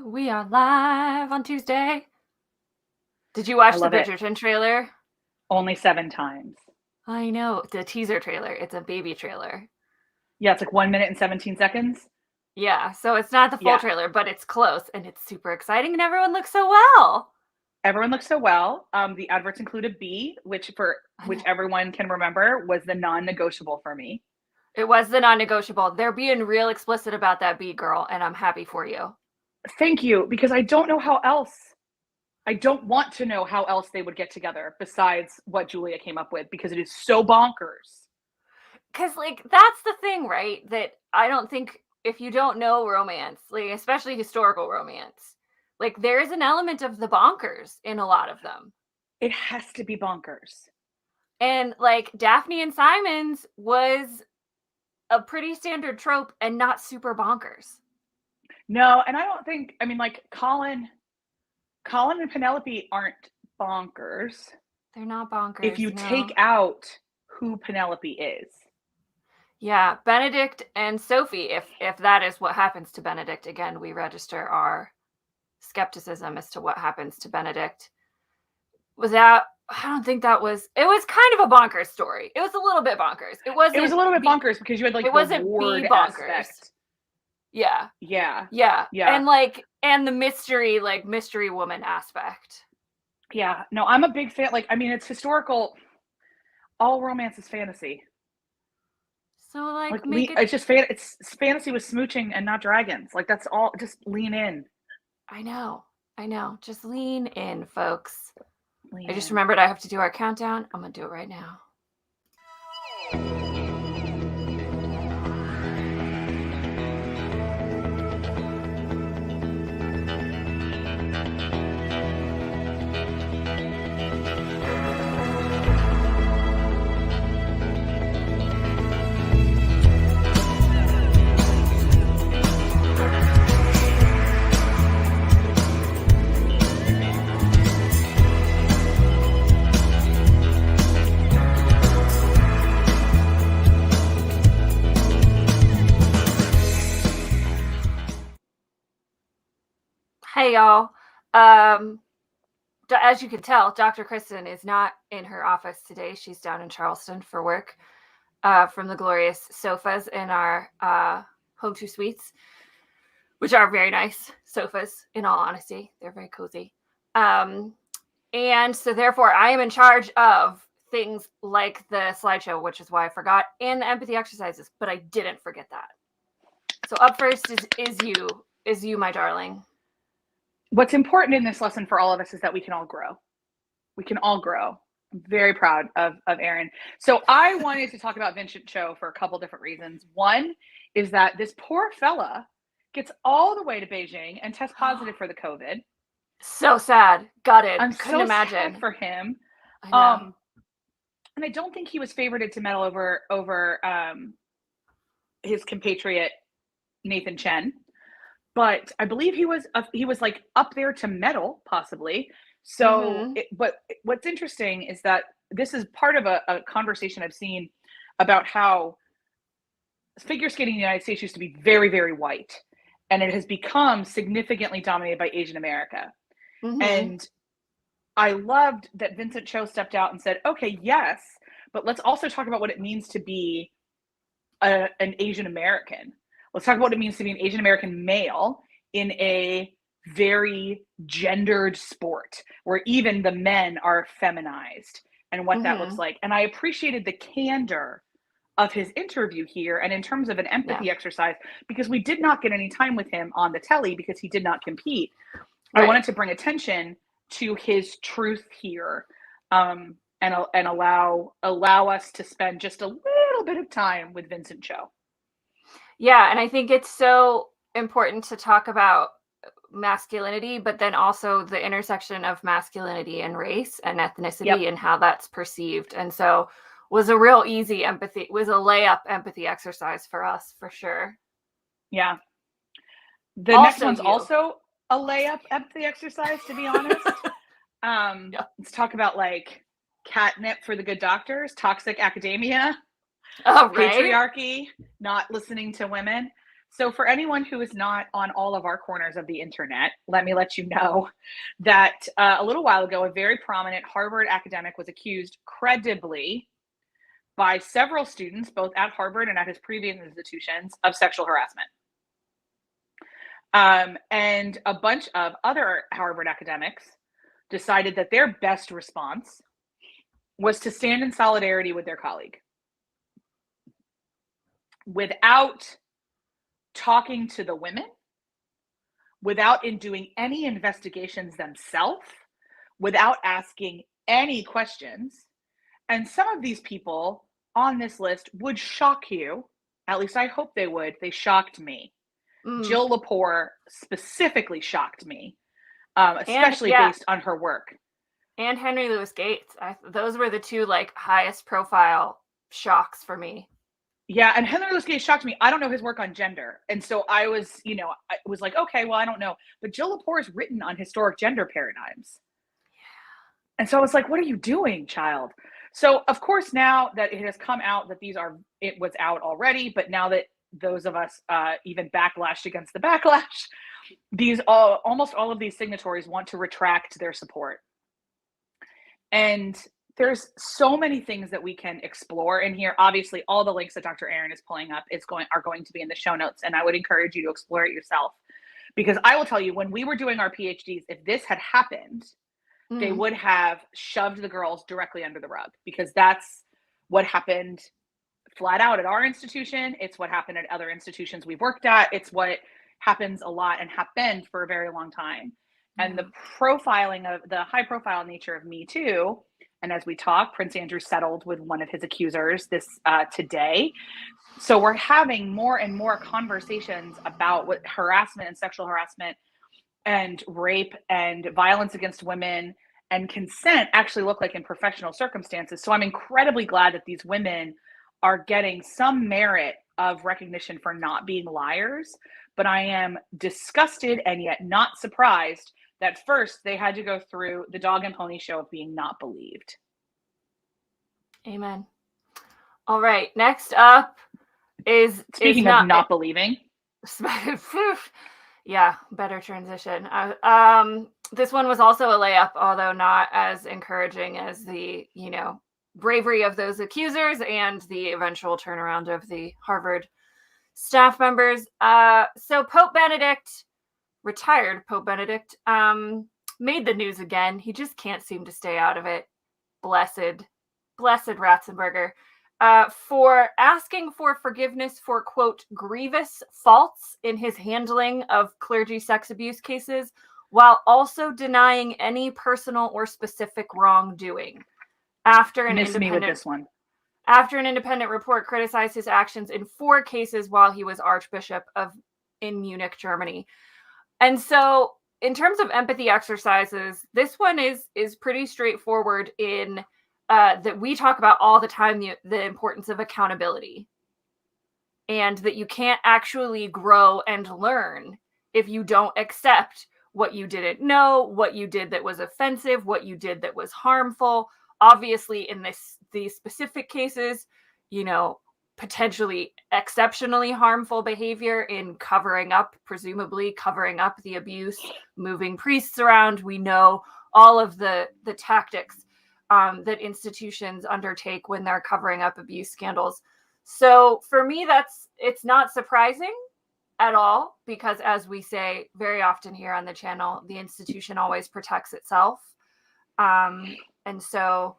We are live on Tuesday. Did you watch the Bridgerton trailer? Only 7 times. I know. The teaser trailer. It's a baby trailer. Yeah, it's like 1 minute and 17 seconds. Yeah, so it's not the full trailer, but it's close, and it's super exciting, and everyone looks so well. Everyone looks so well. The adverts include a bee, which everyone can remember was the non-negotiable for me. It was the non-negotiable. They're being real explicit about that bee, girl, and I'm happy for you. Thank you, because I don't know how else. I don't want to know how else they would get together besides what Julia came up with, because it is so bonkers. Because, like, that's the thing, right? That I don't think, if you don't know romance, like, especially historical romance, like, there is an element of the bonkers in a lot of them. It has to be bonkers. And, like, Daphne and Simon's was a pretty standard trope and not super bonkers. No, and I don't think, I mean, like, Colin and Penelope aren't bonkers. They're not bonkers. If you take out who Penelope is. Yeah, Benedict and Sophie, if that is what happens to Benedict, again, we register our skepticism as to what happens to Benedict. I don't think it was kind of a bonkers story. It was a little bit bonkers. It was a little bit bonkers because you had like it wasn't ward bonkers. Aspect. Yeah. Yeah. And the mystery woman aspect. Yeah. No, I'm a big fan. Like, I mean, it's historical. All romance is fantasy. So like it's fantasy with smooching and not dragons. Like, that's all. Just lean in. I know. Just lean in, folks. I just remembered I have to do our countdown. I'm gonna do it right now. Hey, y'all. As you can tell, Dr. Kristen is not in her office today. She's down in Charleston for work from the glorious sofas in our Home 2 Suites, which are very nice sofas, in all honesty. They're very cozy. And so, therefore, I am in charge of things like the slideshow, which is why I forgot, and the empathy exercises, but I didn't forget that. So up first is you, my darling. What's important in this lesson for all of us is that we can all grow. We can all grow. I'm very proud of Erin. So I wanted to talk about Vincent Zhou for a couple different reasons. One is that this poor fella gets all the way to Beijing and tests positive for the COVID. So sad. Gutted. I'm Couldn't imagine. Sad for him. I know. And I don't think he was favored to medal over his compatriot Nathan Chen. But I believe he was like up there to medal, possibly. So, but what's interesting is that this is part of a conversation I've seen about how figure skating in the United States used to be very, very white, and it has become significantly dominated by Asian America. And I loved that Vincent Zhou stepped out and said, okay, yes, but let's also talk about what it means to be an Asian American. Let's talk about what it means to be an Asian American male in a very gendered sport where even the men are feminized and what that looks like. And I appreciated the candor of his interview here and in terms of an empathy exercise, because we did not get any time with him on the telly because he did not compete. Right. I wanted to bring attention to his truth here and allow us to spend just a little bit of time with Vincent Zhou. Yeah, and I think it's so important to talk about masculinity, but then also the intersection of masculinity and race and ethnicity and how that's perceived. And so was a real easy empathy, was a layup empathy exercise for us, for sure. Yeah. The next one's also a layup empathy exercise, to be honest. Let's talk about like catnip for the good doctors, toxic academia. Patriarchy, not listening to women. So for anyone who is not on all of our corners of the internet, let me let you know that a little while ago, a very prominent Harvard academic was accused credibly by several students, both at Harvard and at his previous institutions, of sexual harassment. And a bunch of other Harvard academics decided that their best response was to stand in solidarity with their colleague without talking to the women, without doing any investigations themselves, without asking any questions. And some of these people on this list would shock you. At least I hope they would. They shocked me. Jill Lepore specifically shocked me, especially based on her work. And Henry Louis Gates. Those were the two like highest profile shocks for me. Yeah, and Henry Louis Gates shocked me. I don't know his work on gender. And so I was, I was like, okay, well, I don't know. But Jill Lepore is written on historic gender paradigms. Yeah. And so I was like, what are you doing, child? So, of course, now that it has come out that it was out already, but now that those of us even backlashed against the backlash, almost all of these signatories want to retract their support. And there's so many things that we can explore in here. Obviously, all the links that Dr. Aaron is pulling up are going to be in the show notes, and I would encourage you to explore it yourself. Because I will tell you, when we were doing our PhDs, if this had happened, they would have shoved the girls directly under the rug, because that's what happened flat out at our institution. It's what happened at other institutions we've worked at. It's what happens a lot and happened for a very long time. And the profiling of the high profile nature of Me Too. And as we talk, Prince Andrew settled with one of his accusers today. So we're having more and more conversations about what harassment and sexual harassment and rape and violence against women and consent actually look like in professional circumstances. So I'm incredibly glad that these women are getting some merit of recognition for not being liars. But I am disgusted and yet not surprised that first they had to go through the dog and pony show of being not believed. Amen. All right. Next up is speaking of not believing. Yeah, better transition. This one was also a layup, although not as encouraging as the, bravery of those accusers and the eventual turnaround of the Harvard staff members. So Pope Benedict, retired Pope Benedict, made the news again. He just can't seem to stay out of it. Blessed Ratzenberger. For asking for forgiveness for, quote, grievous faults in his handling of clergy sex abuse cases, while also denying any personal or specific wrongdoing. After an independent report criticized his actions in 4 cases while he was Archbishop in Munich, Germany. And so in terms of empathy exercises, this one is pretty straightforward in that we talk about all the time, the importance of accountability, and that you can't actually grow and learn if you don't accept what you didn't know, what you did that was offensive, what you did that was harmful. Obviously, in these specific cases, potentially exceptionally harmful behavior in presumably covering up the abuse, moving priests around. We know all of the tactics that institutions undertake when they're covering up abuse scandals. So for me, it's not surprising at all, because as we say very often here on the channel, the institution always protects itself. And so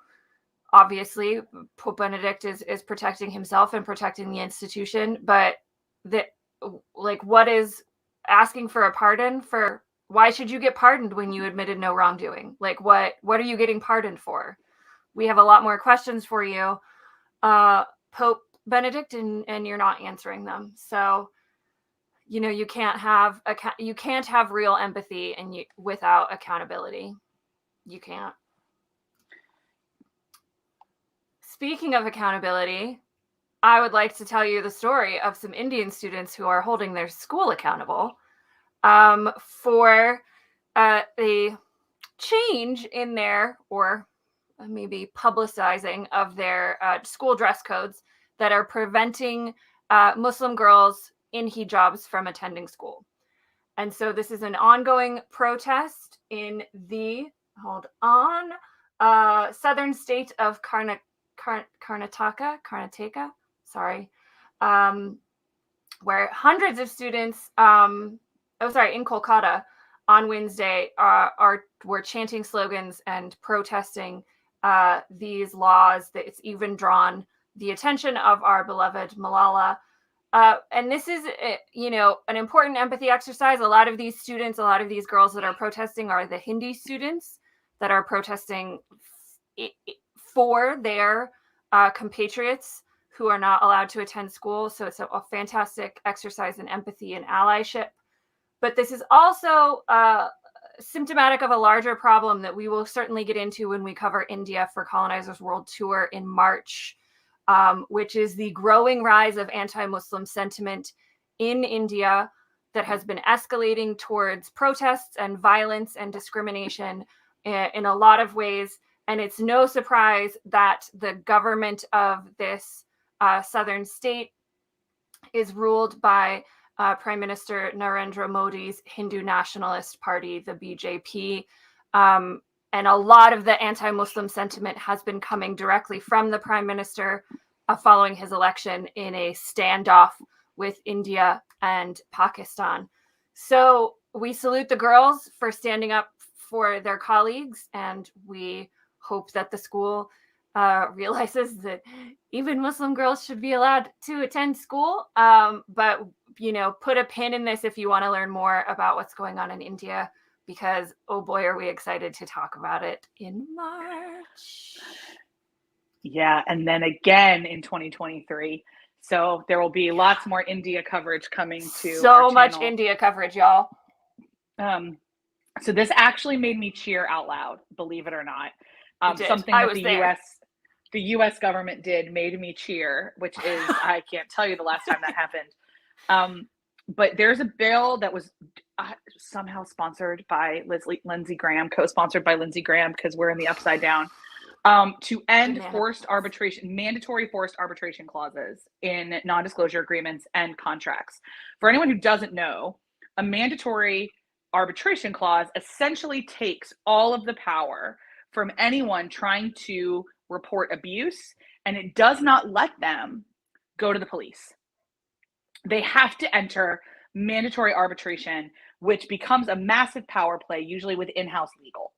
obviously Pope Benedict is protecting himself and protecting the institution, but what is asking for a pardon for? Why should you get pardoned when you admitted no wrongdoing? What are you getting pardoned for? We have a lot more questions for you, Pope Benedict, and you're not answering them. So, you can't have real empathy without accountability. You can't. Speaking of accountability, I would like to tell you the story of some Indian students who are holding their school accountable for a change in their, or maybe publicizing of their school dress codes that are preventing Muslim girls in hijabs from attending school. And so this is an ongoing protest in the, southern state of Karnataka, sorry, where hundreds of students, in Kolkata on Wednesday were chanting slogans and protesting these laws. That it's even drawn the attention of our beloved Malala. And this is, an important empathy exercise. A lot of these students, a lot of these girls that are protesting are the Hindi students that are protesting for their compatriots who are not allowed to attend school. So it's a fantastic exercise in empathy and allyship. But this is also symptomatic of a larger problem that we will certainly get into when we cover India for Colonizers World Tour in March, which is the growing rise of anti-Muslim sentiment in India that has been escalating towards protests and violence and discrimination in a lot of ways. And it's no surprise that the government of this southern state is ruled by Prime Minister Narendra Modi's Hindu Nationalist Party, the BJP. And a lot of the anti-Muslim sentiment has been coming directly from the Prime Minister following his election in a standoff with India and Pakistan. So we salute the girls for standing up for their colleagues, and we hope that the school realizes that even Muslim girls should be allowed to attend school. But, put a pin in this if you want to learn more about what's going on in India, because, oh boy, are we excited to talk about it in March. Yeah, and then again in 2023. So there will be lots more India coverage coming to so much India coverage, y'all. So this actually made me cheer out loud, believe it or not. Something that the U.S. government did made me cheer, which is, I can't tell you the last time that happened. But there's a bill that was somehow sponsored by Lindsey Graham, co-sponsored by Lindsey Graham, because we're in the upside down, to end mandatory forced arbitration clauses in non-disclosure agreements and contracts. For anyone who doesn't know, a mandatory arbitration clause essentially takes all of the power from anyone trying to report abuse, and it does not let them go to the police. They have to enter mandatory arbitration, which becomes a massive power play, usually with in-house legal.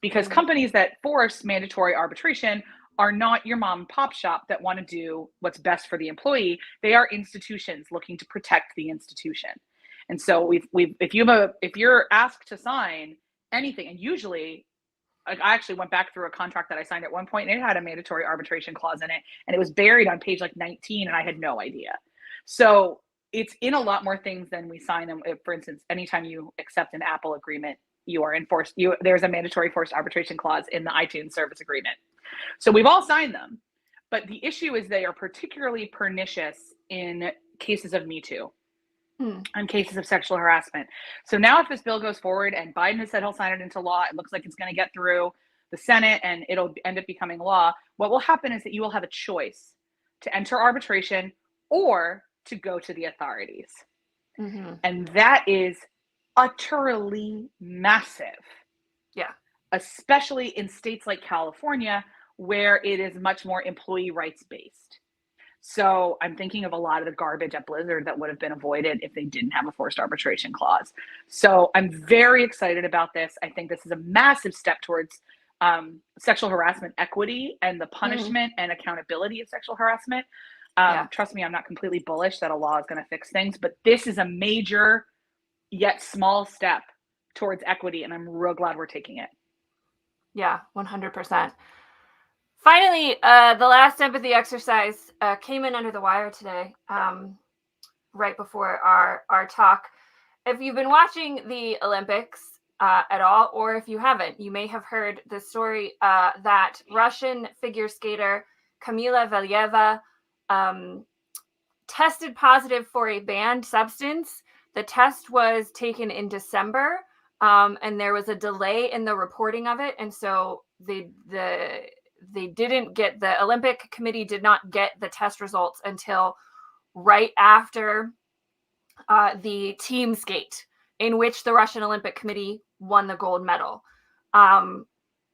Because companies that force mandatory arbitration are not your mom and pop shop that want to do what's best for the employee. They are institutions looking to protect the institution. And so if you're asked to sign anything, and usually, like, I actually went back through a contract that I signed at one point, and it had a mandatory arbitration clause in it, and it was buried on page 19, and I had no idea. So it's in a lot more things than we sign them. For instance, anytime you accept an Apple agreement, you are enforced. There's a mandatory forced arbitration clause in the iTunes service agreement. So we've all signed them, but the issue is they are particularly pernicious in cases of Me Too. On cases of sexual harassment. So now if this bill goes forward and Biden has said he'll sign it into law, it looks like it's going to get through the Senate and it'll end up becoming law. What will happen is that you will have a choice to enter arbitration or to go to the authorities. And that is utterly massive. Yeah. Especially in states like California, where it is much more employee rights based. So I'm thinking of a lot of the garbage at Blizzard that would have been avoided if they didn't have a forced arbitration clause. So I'm very excited about this. I think this is a massive step towards sexual harassment equity and the punishment and accountability of sexual harassment. Trust me, I'm not completely bullish that a law is going to fix things, but this is a major yet small step towards equity, and I'm real glad we're taking it. Yeah, 100%. Finally, the last empathy exercise came in under the wire today, right before our talk. If you've been watching the Olympics at all, or if you haven't, you may have heard the story that Russian figure skater Kamila Valieva tested positive for a banned substance. The test was taken in December, and there was a delay in the reporting of it, and so the Olympic Committee did not get the test results until right after the team skate, in which the Russian Olympic Committee won the gold medal.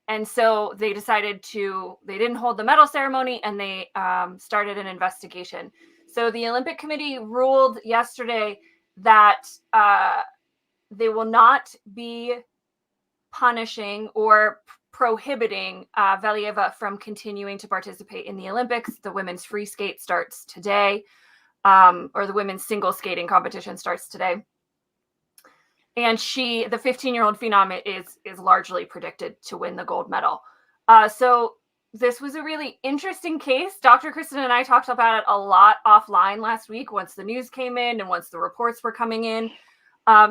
And so they decided they didn't hold the medal ceremony, and they started an investigation. So the Olympic Committee ruled yesterday that they will not be punishing or prohibiting Valieva from continuing to participate in the Olympics. The women's free skate starts today, or the women's single skating competition starts today. And the 15-year-old phenom, is largely predicted to win the gold medal. So this was a really interesting case. Dr. Kristen and I talked about it a lot offline last week once the news came in and once the reports were coming in.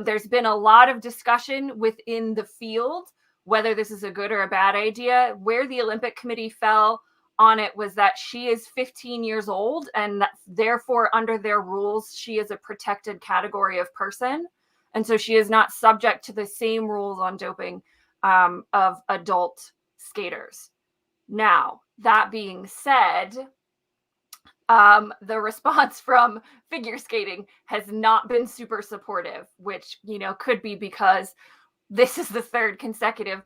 There's been a lot of discussion within the field whether this is a good or a bad idea. Where the Olympic Committee fell on it was that she is 15 years old, and therefore under their rules, she is a protected category of person. And so she is not subject to the same rules on doping of adult skaters. Now, that being said, the response from figure skating has not been super supportive, which, could be because this is the third consecutive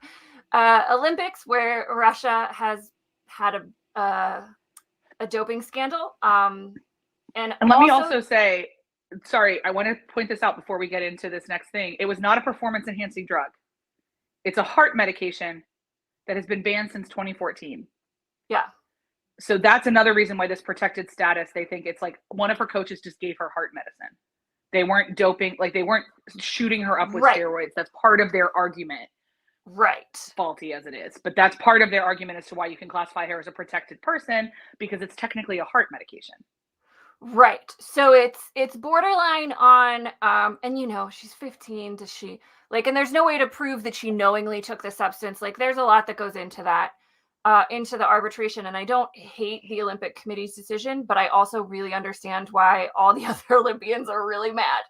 Olympics where Russia has had a doping scandal. And let me also say, sorry, I want to point this out before we get into this next thing. It was not a performance-enhancing drug. It's a heart medication that has been banned since 2014. Yeah. So that's another reason why this protected status, they think it's like one of her coaches just gave her heart medicine. They weren't doping, like they weren't shooting her up with steroids. That's part of their argument. Right. Faulty as it is. But that's part of their argument as to why you can classify her as a protected person, because it's technically a heart medication. Right. So it's borderline on, and she's 15. Does she and there's no way to prove that she knowingly took the substance. There's a lot that goes into that, into the arbitration. And I don't hate the Olympic Committee's decision, but I also really understand why all the other Olympians are really mad.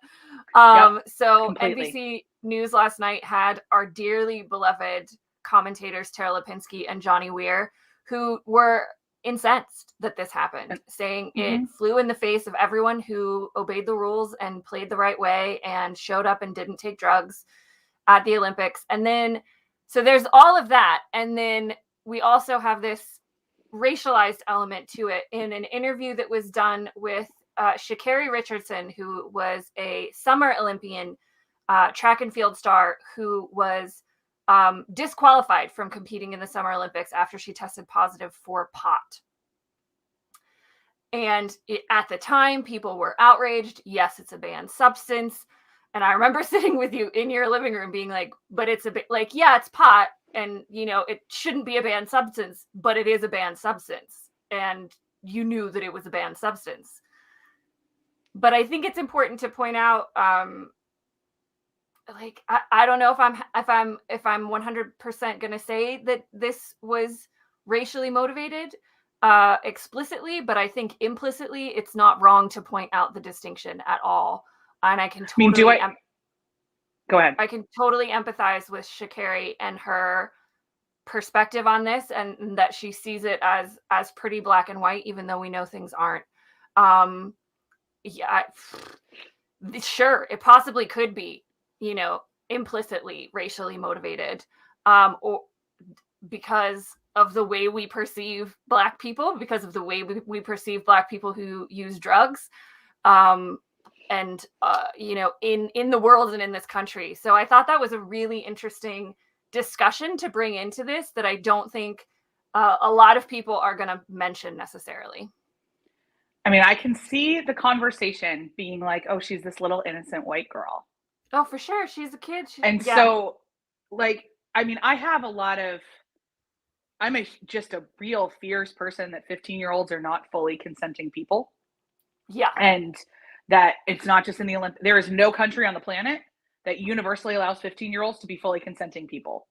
So completely. NBC News last night had our dearly beloved commentators, Tara Lipinski and Johnny Weir, who were incensed that this happened, saying it flew in the face of everyone who obeyed the rules and played the right way and showed up and didn't take drugs at the Olympics. And then, so there's all of that. And then we also have this racialized element to it in an interview that was done with Sha'Carri Richardson, who was a Summer Olympian track and field star who was disqualified from competing in the Summer Olympics after she tested positive for pot. And at the time, people were outraged. Yes, it's a banned substance. And I remember sitting with you in your living room being like, but it's a bit yeah, it's pot. And, it shouldn't be a banned substance, but it is a banned substance. And you knew that it was a banned substance. But I think it's important to point out, I don't know if I'm 100% going to say that this was racially motivated explicitly, but I think implicitly it's not wrong to point out the distinction at all. And I can totally go ahead. I can totally empathize with Sha'Carri and her perspective on this, and that she sees it as pretty black and white, even though we know things aren't. Sure, it possibly could be, implicitly racially motivated, or because of the way we perceive Black people, because of the way we perceive Black people who use drugs, and in the world and in this country. So I thought that was a really interesting discussion to bring into this that I don't think a lot of people are going to mention necessarily. I mean, I can see the conversation being like, oh, she's this little innocent white girl. Oh, for sure. She's a kid. So, I'm just a real fierce person that 15-year-olds are not fully consenting people. Yeah. And that it's not just in the Olympics. There is no country on the planet that universally allows 15-year-olds to be fully consenting people.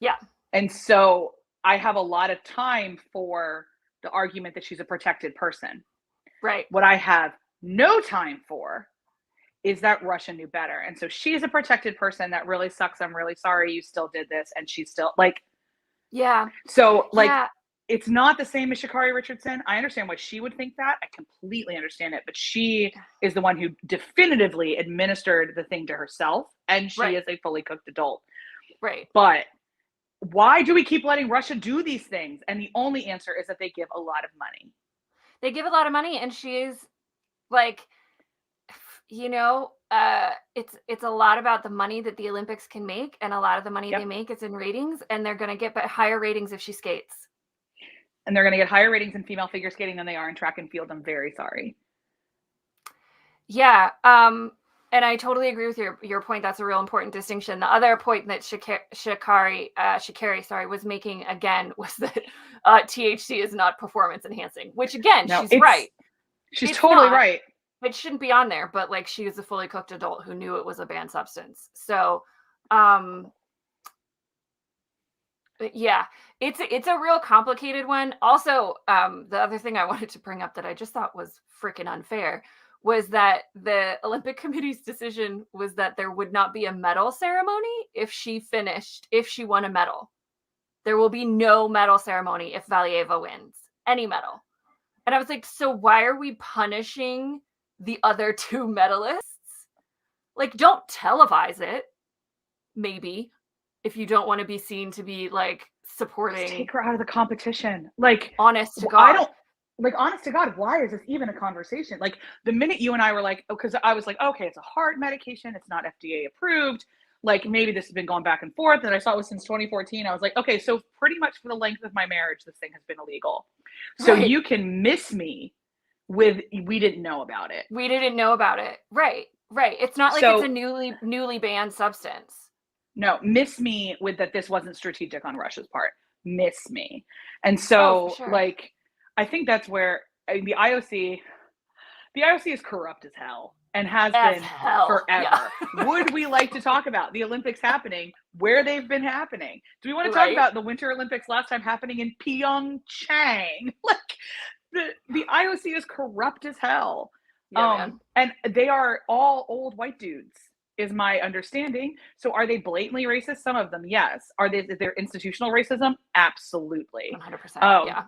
Yeah. And so I have a lot of time for the argument that she's a protected person. Right. What I have no time for is that Russia knew better. And so she's a protected person. That really sucks. I'm really sorry you still did this. And she's still yeah. So it's not the same as Sha'Carri Richardson. I understand why she would think that. I completely understand it. But she is the one who definitively administered the thing to herself. And she is a fully cooked adult. Right. But why do we keep letting Russia do these things? And the only answer is that they give a lot of money. They give a lot of money, and she is like, you know, it's a lot about the money that the Olympics can make, and a lot of the money they make is in ratings, and they're going to get higher ratings if she skates. And they're going to get higher ratings in female figure skating than they are in track and field. I'm very sorry. Yeah. And I totally agree with your point. That's a real important distinction. The other point that Sha'Carri was making again was that THC is not performance enhancing, which again, she's right. She's totally right. It shouldn't be on there, but like she is a fully cooked adult who knew it was a banned substance. So, yeah, it's a real complicated one. Also, the other thing I wanted to bring up that I just thought was freaking unfair was that the Olympic Committee's decision was that there would not be a medal ceremony if she won a medal. There will be no medal ceremony if Valieva wins any medal. And I was like, so why are we punishing the other two medalists? Like, don't televise it, maybe, if you don't want to be seen to be like supporting. Just take her out of the competition. Like, honest to God. Honest to God, why is this even a conversation? Like, the minute you and I were like, because I was like, okay, it's a heart medication, it's not FDA approved. Like, maybe this has been going back and forth. And I saw it was since 2014. I was like, okay, so pretty much for the length of my marriage, this thing has been illegal. So you can miss me with, we didn't know about it. We didn't know about it. Right. It's not like it's a newly banned substance. No, miss me with that this wasn't strategic on Russia's part. Miss me. And so, like, I think that's where the IOC is corrupt as hell and has been forever. Yeah. Would we like to talk about the Olympics happening where they've been happening? Do we want to talk about the Winter Olympics last time happening in Pyeongchang? Like, the IOC is corrupt as hell. Yeah, and they are all old white dudes, is my understanding. So are they blatantly racist? Some of them, yes. Is there institutional racism? Absolutely. 100%. Yeah.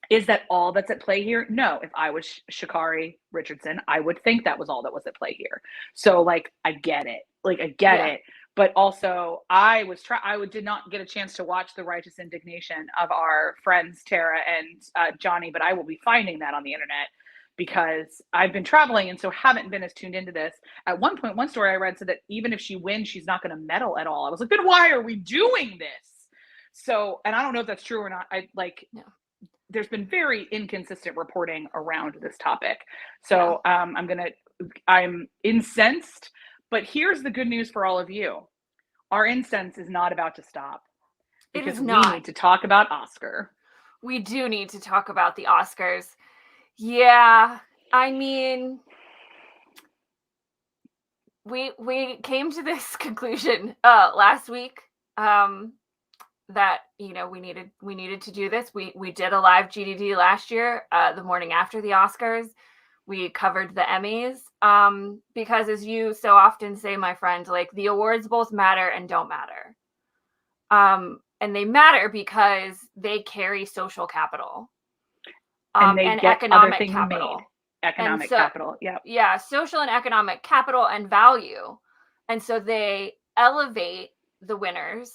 Is that all that's at play here? No. If I was Sha'Carri Richardson, I would think that was all that was at play here. So, like, I get it. Like, I get it. But also, I did not get a chance to watch the righteous indignation of our friends Tara and Johnny, but I will be finding that on the internet because I've been traveling and so haven't been as tuned into this. At one point, one story I read said that even if she wins, she's not going to medal at all. I was like, then why are we doing this? So, and I don't know if that's true or not. There's been very inconsistent reporting around this topic. So I'm incensed, but here's the good news for all of you. Our incense is not about to stop because we need to talk about Oscar. We do need to talk about the Oscars. Yeah. I mean, we came to this conclusion last week. That, you know, we needed to do this. We did a live GDD last year, the morning after the Oscars. We covered the Emmys because, as you so often say, my friend, like, the awards both matter and don't matter. And they matter because they carry social capital and economic capital. Capital, yeah. Yeah, social and economic capital and value. And so they elevate the winners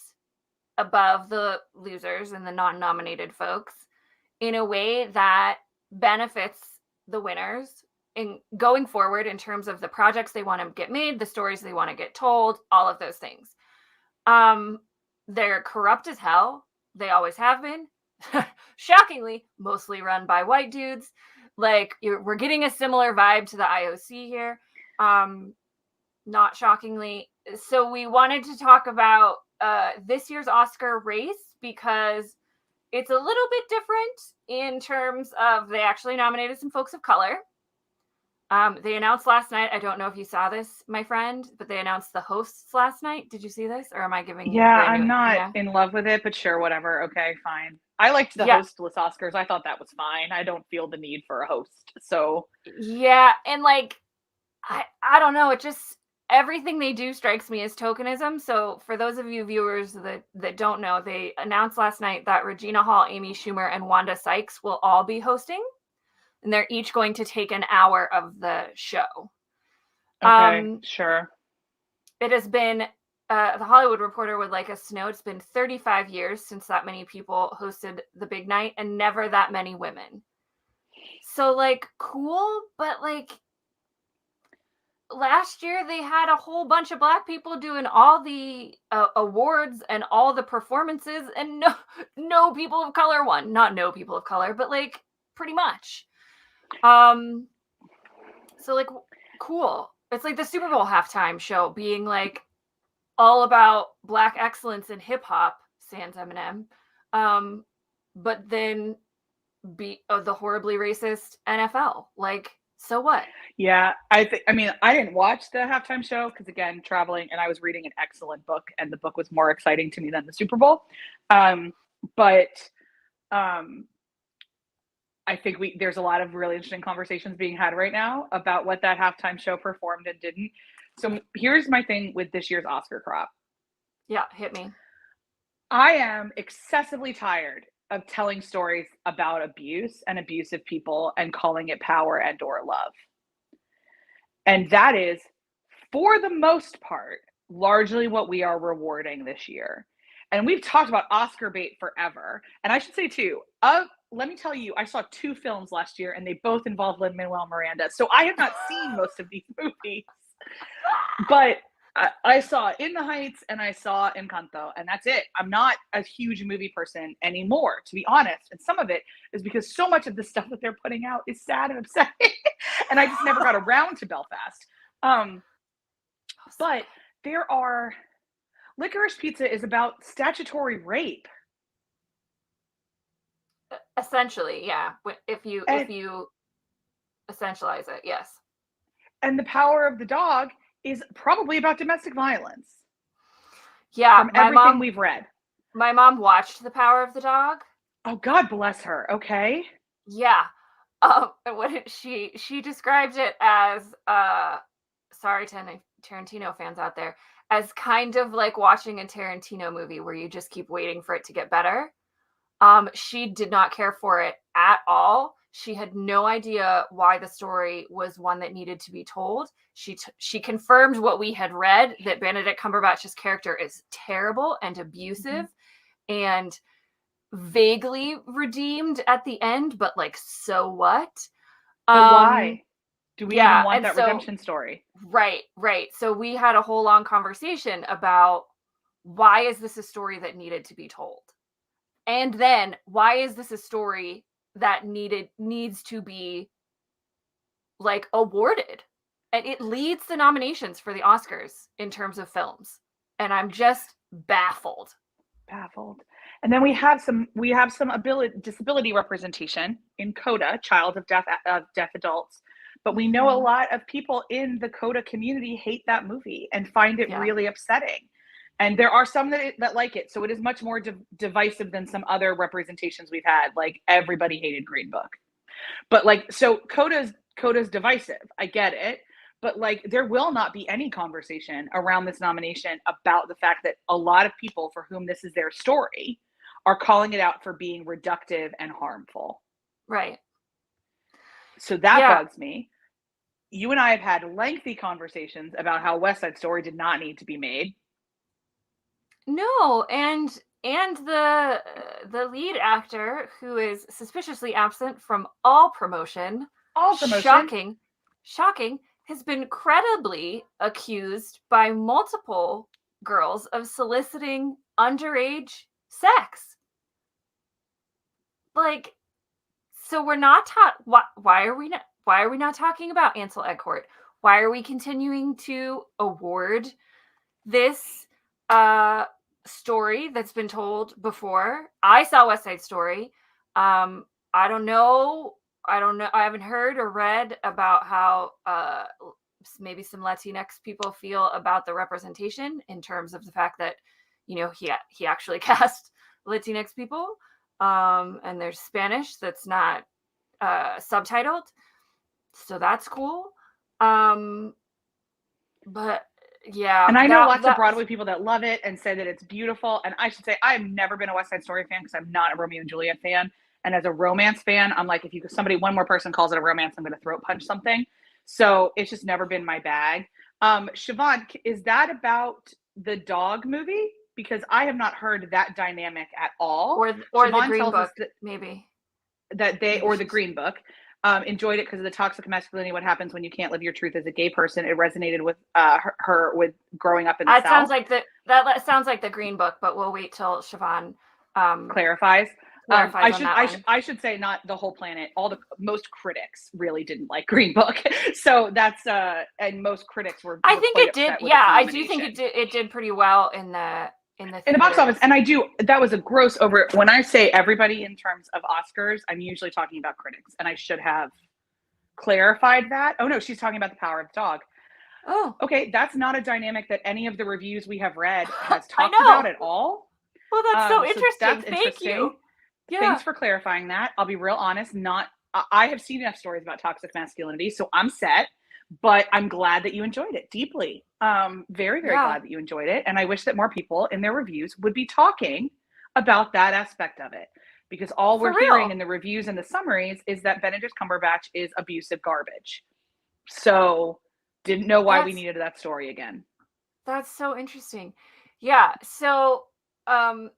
above the losers and the non-nominated folks in a way that benefits the winners in going forward in terms of the projects they want to get made, the stories they want to get told, all of those things. They're corrupt as hell. They always have been. Shockingly, mostly run by white dudes. Like, we're getting a similar vibe to the IOC here. Not shockingly. So we wanted to talk about this year's Oscar race because it's a little bit different in terms of they actually nominated some folks of color. They announced last night, I don't know if you saw this, my friend, but they announced the hosts last night. Did you see this, or am I giving you? Yeah, I'm not in love with it, but sure, whatever. Okay, fine. I liked the hostless Oscars. I thought that was fine. I don't feel the need for a host. So yeah, and like I don't know, it just everything they do strikes me as tokenism. So for those of you viewers that don't know, they announced last night that Regina Hall, Amy Schumer, and Wanda Sykes will all be hosting, and they're each going to take an hour of the show. Okay, sure. It has been, the Hollywood Reporter would like us to know, it's been 35 years since that many people hosted the big night, and never that many women. So, like, cool, but, like, last year they had a whole bunch of Black people doing all the awards and all the performances, and no people of color won. Not no people of color, but, like, pretty much. So, like, cool. It's like the Super Bowl halftime show being, like, all about Black excellence in hip hop, sans Eminem, but then be the horribly racist NFL. Like, so what? Yeah, I mean, I didn't watch the halftime show because, again, traveling, and I was reading an excellent book, and the book was more exciting to me than the Super Bowl. But I think there's a lot of really interesting conversations being had right now about what that halftime show performed and didn't. So here's my thing with this year's Oscar crop. Yeah, hit me. I am excessively tired of telling stories about abuse and abusive people and calling it power and or love. And that is, for the most part, largely what we are rewarding this year. And we've talked about Oscar bait forever. And I should say too, let me tell you, I saw 2 films last year and they both involved Lin-Manuel Miranda. So I have not seen most of these movies. But I saw In the Heights and I saw Encanto, and that's it. I'm not a huge movie person anymore, to be honest. And some of it is because so much of the stuff that they're putting out is sad and upsetting. And I just never got around to Belfast. But there are, Licorice Pizza is about statutory rape. Essentially, yeah. If you essentialize it, yes. And The Power of the Dog is probably about domestic violence. Yeah, from everything we've read. My mom watched The Power of the Dog. Oh, God bless her. Okay. Yeah. What she described it as, sorry to any Tarantino fans out there, as kind of like watching a Tarantino movie where you just keep waiting for it to get better. She did not care for it at all. She had no idea why the story was one that needed to be told. She confirmed what we had read, that Benedict Cumberbatch's character is terrible and abusive and vaguely redeemed at the end, but like, so what? But why? Do we even want that redemption story? Right. So we had a whole long conversation about, why is this a story that needed to be told? And then, why is this a story that needs to be like awarded? And it leads the nominations for the Oscars in terms of films. And I'm just baffled. And then we have some disability representation in CODA, Child of Deaf Adults. But we know a lot of people in the CODA community hate that movie and find it really upsetting. And there are some that like it. So it is much more divisive than some other representations we've had. Like, everybody hated Green Book. But like, so CODA's divisive. I get it. But like, there will not be any conversation around this nomination about the fact that a lot of people for whom this is their story are calling it out for being reductive and harmful. Right. So that bugs me. You and I have had lengthy conversations about how West Side Story did not need to be made. No, and the lead actor, who is suspiciously absent from all promotion, shocking, has been credibly accused by multiple girls of soliciting underage sex. Like, so we're not why are we not talking about Ansel Elgort? Why are we continuing to award this story that's been told before? I saw West Side Story. I don't know. I haven't heard or read about how maybe some Latinx people feel about the representation, in terms of the fact that, you know, he actually cast Latinx people, and there's Spanish that's not subtitled, so that's cool. But Yeah. And I know lots of Broadway people that love it and say that it's beautiful. And I should say, I've never been a West Side Story fan because I'm not a Romeo and Juliet fan. And as a romance fan, I'm like, if one more person calls it a romance, I'm going to throat punch something. So it's just never been my bag. Siobhan, is that about the dog movie? Because I have not heard that dynamic at all. Or the Green Book, maybe. That they, or the Green Book. Enjoyed it because of the toxic masculinity. What happens when you can't live your truth as a gay person? It resonated with her with growing up in the South. That sounds like the Green Book, but we'll wait till Siobhan clarifies. I should say not the whole planet. Most critics really didn't like Green Book, so that's and most critics were. I think it did. Yeah, I do think it did pretty well in the box office. And that was a gross over. When I say everybody in terms of Oscars, I'm usually talking about critics, and I should have clarified that. Oh no, she's talking about The Power of the Dog. Oh, okay, that's not a dynamic that any of the reviews we have read has talked about at all. Well, that's so interesting. Thank you. Yeah. Thanks for clarifying that. I'll be real honest. I have seen enough stories about toxic masculinity, so I'm set. But I'm glad that you enjoyed it deeply. Very, very glad that you enjoyed it. And I wish that more people in their reviews would be talking about that aspect of it. Because all we're hearing in the reviews and the summaries is that Benedict Cumberbatch is abusive garbage. So didn't know why we needed that story again. That's so interesting. Yeah. So, and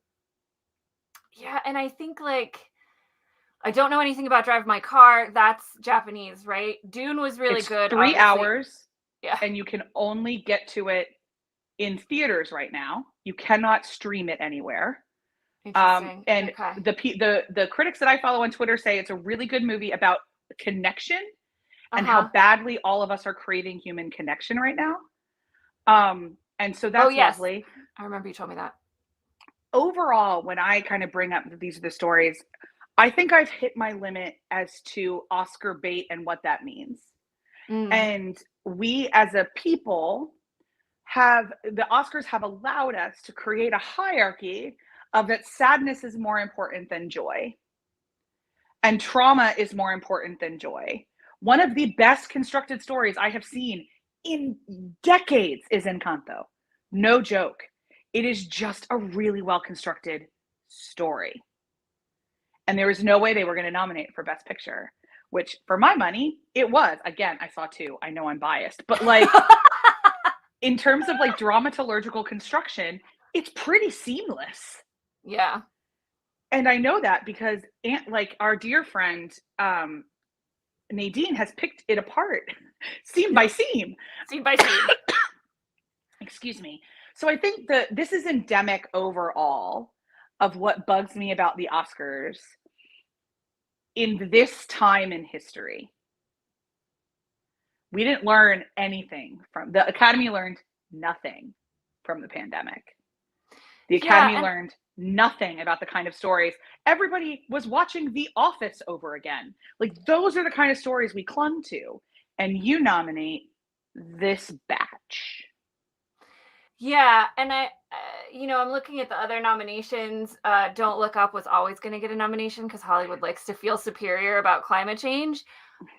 I think I don't know anything about Drive My Car. That's Japanese, right? Dune was really good. 3 hours. Yeah. And you can only get to it in theaters right now. You cannot stream it anywhere. Interesting. And the critics that I follow on Twitter say it's a really good movie about connection and how badly all of us are craving human connection right now. And so that's lovely. I remember you told me that. Overall, when I kind of bring up these are the stories, I think I've hit my limit as to Oscar bait and what that means. And we as a people the Oscars have allowed us to create a hierarchy of that sadness is more important than joy. And trauma is more important than joy. One of the best constructed stories I have seen in decades is Encanto. No joke. It is just a really well constructed story. And there was no way they were going to nominate for Best Picture, which for my money, it was. Again, I saw 2. I know I'm biased, but in terms of dramaturgical construction, it's pretty seamless. Yeah. And I know that because our dear friend, Nadine has picked it apart seam by seam. Seam by seam. Excuse me. So I think that this is endemic overall of what bugs me about the Oscars in this time in history. We didn't learn anything from the Academy learned nothing from the pandemic. The Academy learned nothing about the kind of stories. Everybody was watching The Office over again. Those are the kind of stories we clung to. And you nominate this batch. Yeah, and I'm looking at the other nominations. Don't Look Up was always going to get a nomination because Hollywood likes to feel superior about climate change.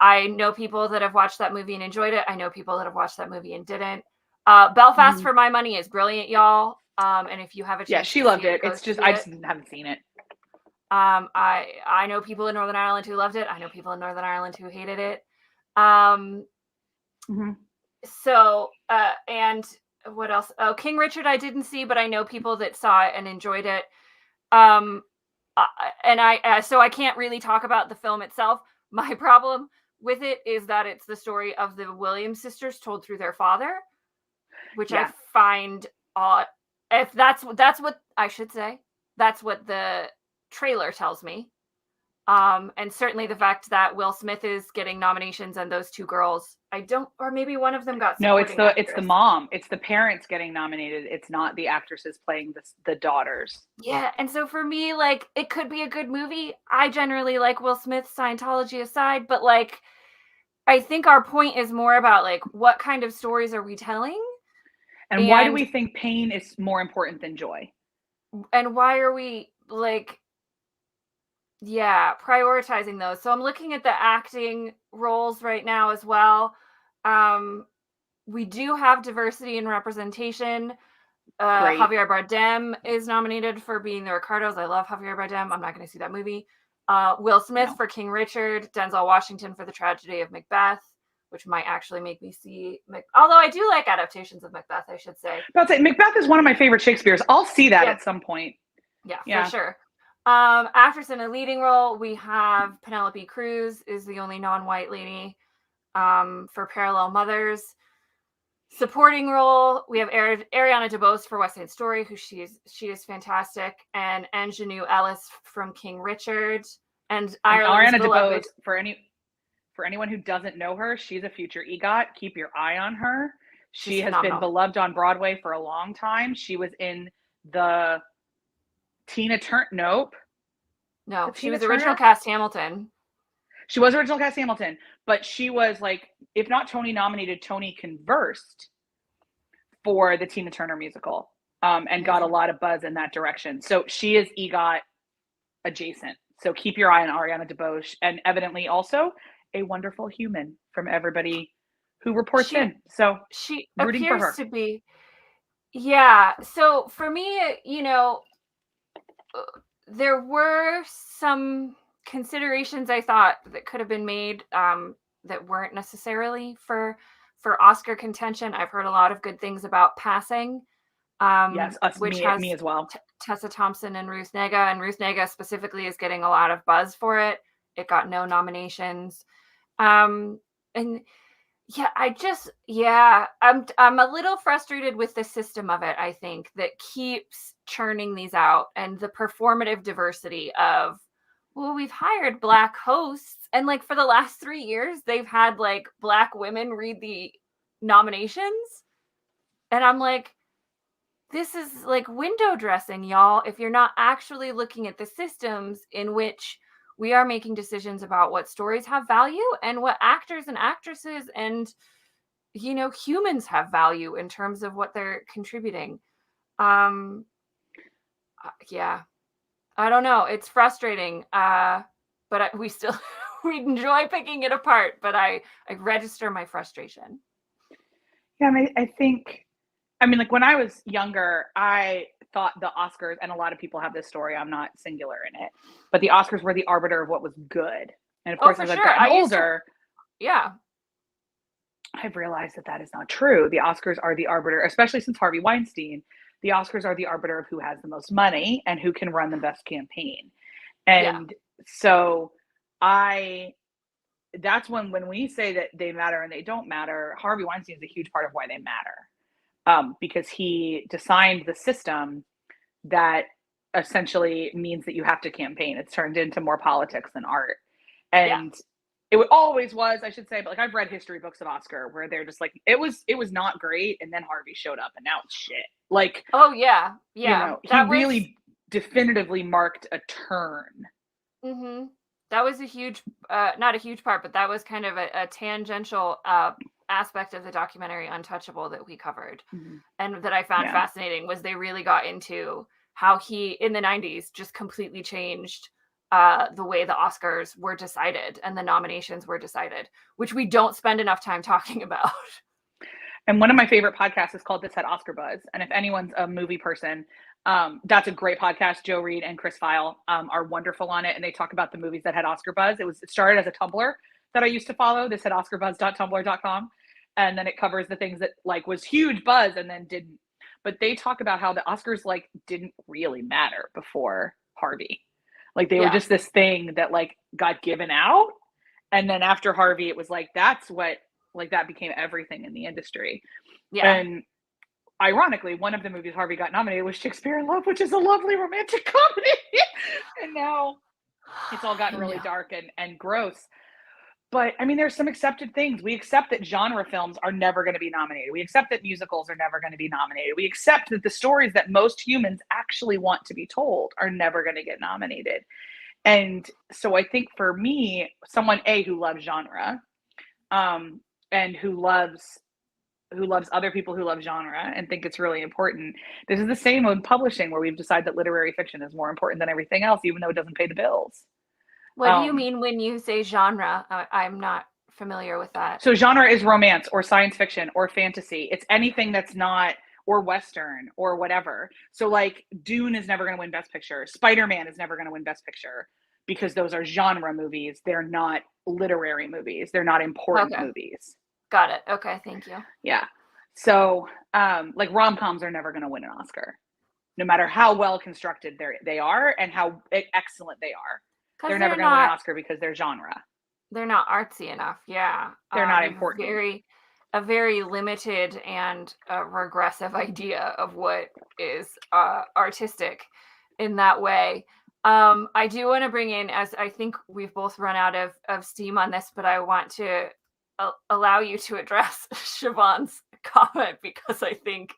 I know people that have watched that movie and enjoyed it. I know people that have watched that movie and didn't. Belfast, for my money, is brilliant, y'all. And if you have a chance, she loved it. It's just I just haven't seen it. I know people in Northern Ireland who loved it. I know people in Northern Ireland who hated it. So, and what else? Oh, King Richard I didn't see, but I know people that saw it and enjoyed it. So I can't really talk about the film itself. My problem with it is that it's the story of the Williams sisters told through their father, which I find odd. If that's what I should say, that's what the trailer tells me. And certainly the fact that Will Smith is getting nominations and those 2 girls, or maybe one of them got. No, it's the mom. It's the parents getting nominated. It's not the actresses playing the daughters. Yeah, and so for me, it could be a good movie. I generally like Will Smith, Scientology aside, but I think our point is more about what kind of stories are we telling, and why do we think pain is more important than joy, and why are we prioritizing those. So I'm looking at the acting roles right now as well. we do have diversity and representation. Great. Javier Bardem is nominated for being the Ricardos. I love Javier Bardem. I'm not going to see that movie. Will Smith for King Richard. Denzel Washington for The Tragedy of Macbeth, which might actually make me see. Although I do like adaptations of Macbeth, I should say. Macbeth is one of my favorite Shakespeare's. I'll see that at some point. Yeah, for sure. Actress in a leading role, we have Penelope Cruz is the only non-white lady for Parallel Mothers. Supporting role, we have Ariana DeBose for West Side Story, who she is fantastic, and Ingenue Ellis from King Richard, and Ireland's Ariana beloved. DeBose, for anyone who doesn't know her, she's a future EGOT. Keep your eye on her. She has been beloved on Broadway for a long time. She was in the Tina Turner. Nope. No, she was original cast Hamilton. She was original cast Hamilton, but she was like, if not Tony nominated, Tony conversed for the Tina Turner musical, and got a lot of buzz in that direction. So she is EGOT adjacent. So keep your eye on Ariana DeBose, and evidently also a wonderful human from everybody who reports in. So she appears to be. Yeah. So for me, there were some considerations I thought that could have been made that weren't necessarily for Oscar contention. I've heard a lot of good things about Passing. Yes, which has me as well. Tessa Thompson and Ruth Negga, and Ruth Negga specifically is getting a lot of buzz for it. It got no nominations. And I'm a little frustrated with the system of it, I think, that keeps churning these out, and the performative diversity of, well, we've hired Black hosts, and like for the last 3 years, they've had like Black women read the nominations. And I'm like, this is like window dressing, y'all, if you're not actually looking at the systems in which we are making decisions about what stories have value and what actors and actresses and, humans have value in terms of what they're contributing. Yeah. I don't know. It's frustrating, but we enjoy picking it apart. But I register my frustration. Yeah, I think, like when I was younger, I thought the Oscars, and a lot of people have this story, I'm not singular in it, but the Oscars were the arbiter of what was good. And of course, as I've gotten older, I've realized that is not true. The Oscars are the arbiter, especially since Harvey Weinstein. The Oscars are the arbiter of who has the most money and who can run the best campaign. And so that's when we say that they matter and they don't matter, Harvey Weinstein is a huge part of why they matter. Because he designed the system that essentially means that you have to campaign. It's turned into more politics than art. And it always was, I should say, but like I've read history books of Oscar where they're just like, it was not great, and then Harvey showed up and now it's shit. Like, he really definitively marked a turn. Mm-hmm. That was a huge, not a huge part, but that was kind of a tangential aspect of the documentary Untouchable that we covered, and that I found fascinating was they really got into how he, in the 90s, just completely changed the way the Oscars were decided and the nominations were decided, which we don't spend enough time talking about. And one of my favorite podcasts is called This Had Oscar Buzz. And if anyone's a movie person, that's a great podcast. Joe Reed and Chris Feil are wonderful on it. And they talk about the movies that had Oscar buzz. It started as a Tumblr that I used to follow. This had oscarbuzz.tumblr.com. And then it covers the things that like was huge buzz and then didn't. But they talk about how the Oscars like didn't really matter before Harvey. Like they were just this thing that like got given out. And then after Harvey, it was like, that's what, like that became everything in the industry. Yeah. And ironically, one of the movies Harvey got nominated was Shakespeare in Love, which is a lovely romantic comedy. And now it's all gotten really dark and gross. But I mean, there's some accepted things. We accept that genre films are never going to be nominated. We accept that musicals are never going to be nominated. We accept that the stories that most humans actually want to be told are never going to get nominated. And so I think for me, someone who loves genre, and who loves other people who love genre and think it's really important. This is the same with publishing, where we've decided that literary fiction is more important than everything else, even though it doesn't pay the bills. What do you mean when you say genre? I'm not familiar with that. So genre is romance or science fiction or fantasy. It's anything that's not, or Western or whatever. So like Dune is never going to win Best Picture. Spider-Man is never going to win Best Picture because those are genre movies. They're not literary movies. They're not important movies. Got it. Okay. Thank you. Yeah. So like rom-coms are never going to win an Oscar, no matter how well constructed they are and how excellent they are. They're never going to win an Oscar because they're genre. They're not artsy enough. Yeah. They're not important. A very limited and regressive idea of what is artistic in that way. I do want to bring in, as I think we've both run out of steam on this, but I want to allow you to address Siobhan's comment, because I think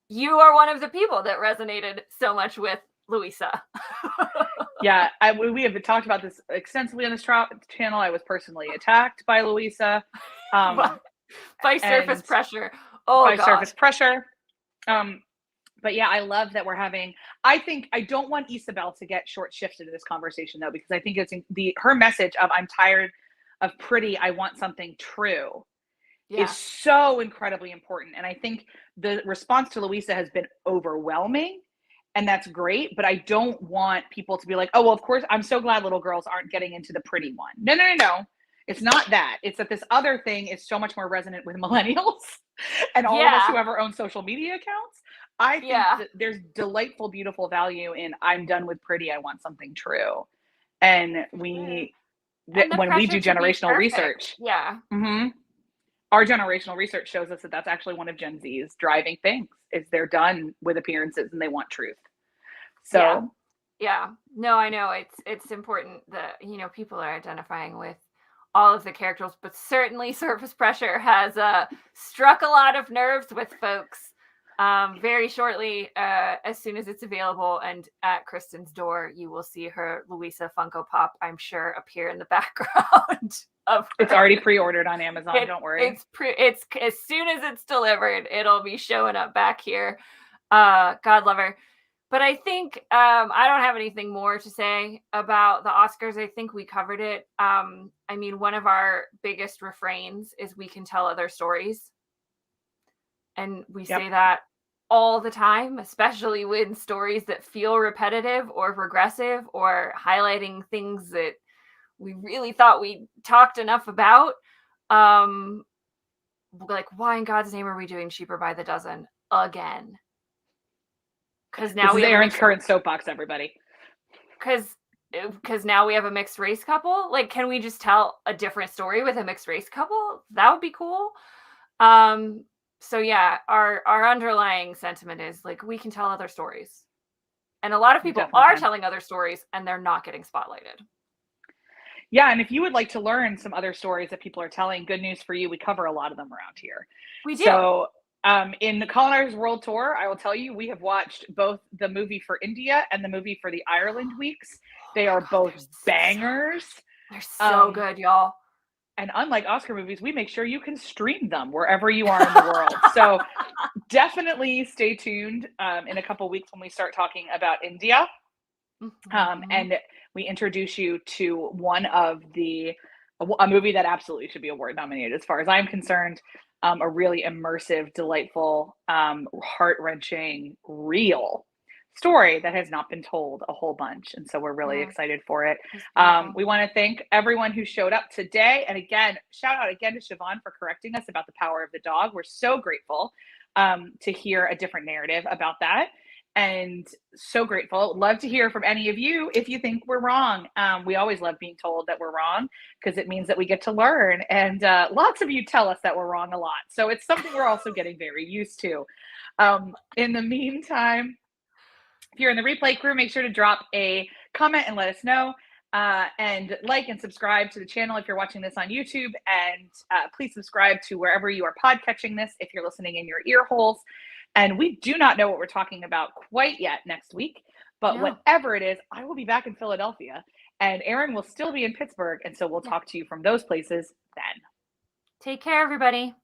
you are one of the people that resonated so much with Louisa. Yeah, we have talked about this extensively on this channel. I was personally attacked by Louisa. By surface pressure. Oh, by surface pressure. But yeah, I love that we're having, I don't want Isabel to get short shifted in this conversation though, because I think it's her message of I'm tired of pretty, I want something true is so incredibly important. And I think the response to Louisa has been overwhelming. And that's great, but I don't want people to be like, oh, well, of course, I'm so glad little girls aren't getting into the pretty one. No. It's not that. It's that this other thing is so much more resonant with millennials and all of us who ever own social media accounts. I think that there's delightful, beautiful value in I'm done with pretty, I want something true. And when we do generational research, our generational research shows us that that's actually one of Gen Z's driving things is they're done with appearances and they want truth. So no, I know it's important that, people are identifying with all of the characters, but certainly surface pressure has struck a lot of nerves with folks very shortly, as soon as it's available. And at Kristen's door, you will see her Louisa Funko Pop, I'm sure, appear in the background. It's already pre-ordered on Amazon. Don't worry. It's as soon as it's delivered, it'll be showing up back here. God love her. But I think I don't have anything more to say about the Oscars. I think we covered it. I mean, one of our biggest refrains is we can tell other stories. And we say that all the time, especially when stories that feel repetitive or regressive or highlighting things that we really thought we talked enough about. Like, why in God's name are we doing Cheaper by the Dozen again? Because now we have Aaron's current soapbox, everybody. Because now we have a mixed race couple. Like, can we just tell a different story with a mixed race couple? That would be cool. So yeah, our underlying sentiment is like, we can tell other stories. And a lot of people are telling other stories and they're not getting spotlighted. Yeah, and if you would like to learn some other stories that people are telling, good news for you, we cover a lot of them around here. We do. So in the Colonizers World Tour, I will tell you, we have watched both the movie for India and the movie for the Ireland weeks. They are both bangers. They're so good, y'all. And unlike Oscar movies, we make sure you can stream them wherever you are in the world. So definitely stay tuned in a couple weeks when we start talking about India. And we introduce you to one of a movie that absolutely should be award nominated as far as I'm concerned. A really immersive, delightful, heart-wrenching, real story that has not been told a whole bunch. And so we're really excited for it. We want to thank everyone who showed up today. And again, shout out again to Siobhan for correcting us about the power of the dog. We're so grateful to hear a different narrative about that. And so grateful. Love to hear from any of you if you think we're wrong. We always love being told that we're wrong because it means that we get to learn. And lots of you tell us that we're wrong a lot. So it's something we're also getting very used to. In the meantime, if you're in the replay crew, make sure to drop a comment and let us know. And like and subscribe to the channel if you're watching this on YouTube. And please subscribe to wherever you are podcatching this if you're listening in your ear holes. And we do not know what we're talking about quite yet next week. But whatever it is, I will be back in Philadelphia. And Aaron will still be in Pittsburgh. And so we'll talk to you from those places then. Take care, everybody.